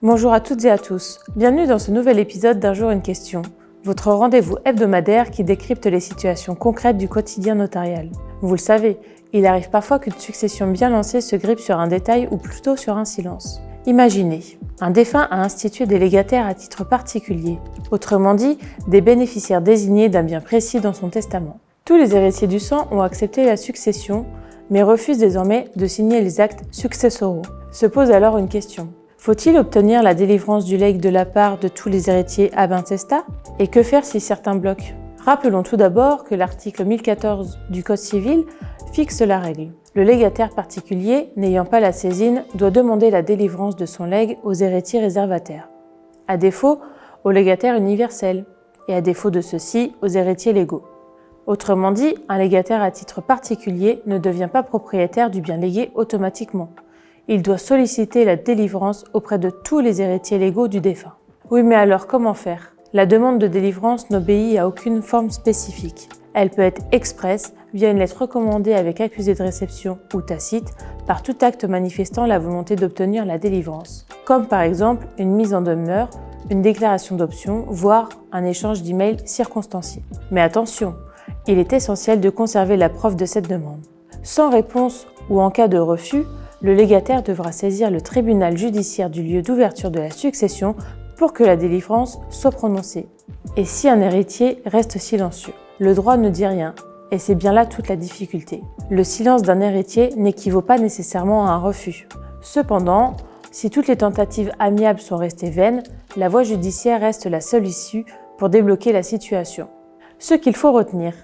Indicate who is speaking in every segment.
Speaker 1: Bonjour à toutes et à tous, bienvenue dans ce nouvel épisode d'Un jour une question, votre rendez-vous hebdomadaire qui décrypte les situations concrètes du quotidien notarial. Vous le savez, il arrive parfois qu'une succession bien lancée se grippe sur un détail ou plutôt sur un silence. Imaginez, un défunt a institué des légataires à titre particulier, autrement dit, des bénéficiaires désignés d'un bien précis dans son testament. Tous les héritiers du sang ont accepté la succession, mais refusent désormais de signer les actes successoraux. Se pose alors une question. Faut-il obtenir la délivrance du legs de la part de tous les héritiers ab intestat? Et que faire si certains bloquent? Rappelons tout d'abord que l'article 1014 du Code civil fixe la règle. Le légataire particulier, n'ayant pas la saisine, doit demander la délivrance de son legs aux héritiers réservataires. À défaut, au légataire universel, et à défaut de ceux-ci, aux héritiers légaux. Autrement dit, un légataire à titre particulier ne devient pas propriétaire du bien légué automatiquement. Il doit solliciter la délivrance auprès de tous les héritiers légaux du défunt. Oui, mais alors comment faire? La demande de délivrance n'obéit à aucune forme spécifique. Elle peut être expresse via une lettre recommandée avec accusé de réception ou tacite par tout acte manifestant la volonté d'obtenir la délivrance, comme par exemple une mise en demeure, une déclaration d'option, voire un échange d'emails circonstancié. Mais attention, il est essentiel de conserver la preuve de cette demande. Sans réponse ou en cas de refus, le légataire devra saisir le tribunal judiciaire du lieu d'ouverture de la succession pour que la délivrance soit prononcée. Et si un héritier reste silencieux? Le droit ne dit rien, et c'est bien là toute la difficulté. Le silence d'un héritier n'équivaut pas nécessairement à un refus. Cependant, si toutes les tentatives amiables sont restées vaines, la voie judiciaire reste la seule issue pour débloquer la situation. Ce qu'il faut retenir: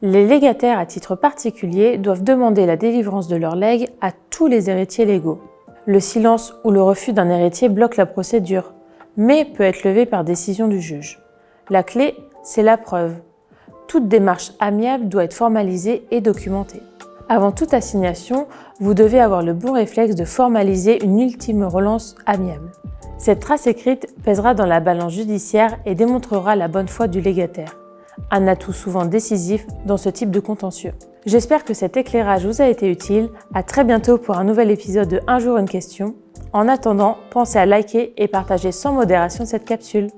Speaker 1: les légataires à titre particulier doivent demander la délivrance de leur legs à tous les héritiers légaux. Le silence ou le refus d'un héritier bloque la procédure, mais peut être levé par décision du juge. La clé, c'est la preuve. Toute démarche amiable doit être formalisée et documentée. Avant toute assignation, vous devez avoir le bon réflexe de formaliser une ultime relance amiable. Cette trace écrite pèsera dans la balance judiciaire et démontrera la bonne foi du légataire. Un atout souvent décisif dans ce type de contentieux. J'espère que cet éclairage vous a été utile. À très bientôt pour un nouvel épisode de Un jour une question. En attendant, pensez à liker et partager sans modération cette capsule.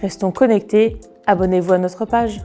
Speaker 1: Restons connectés, abonnez-vous à notre page.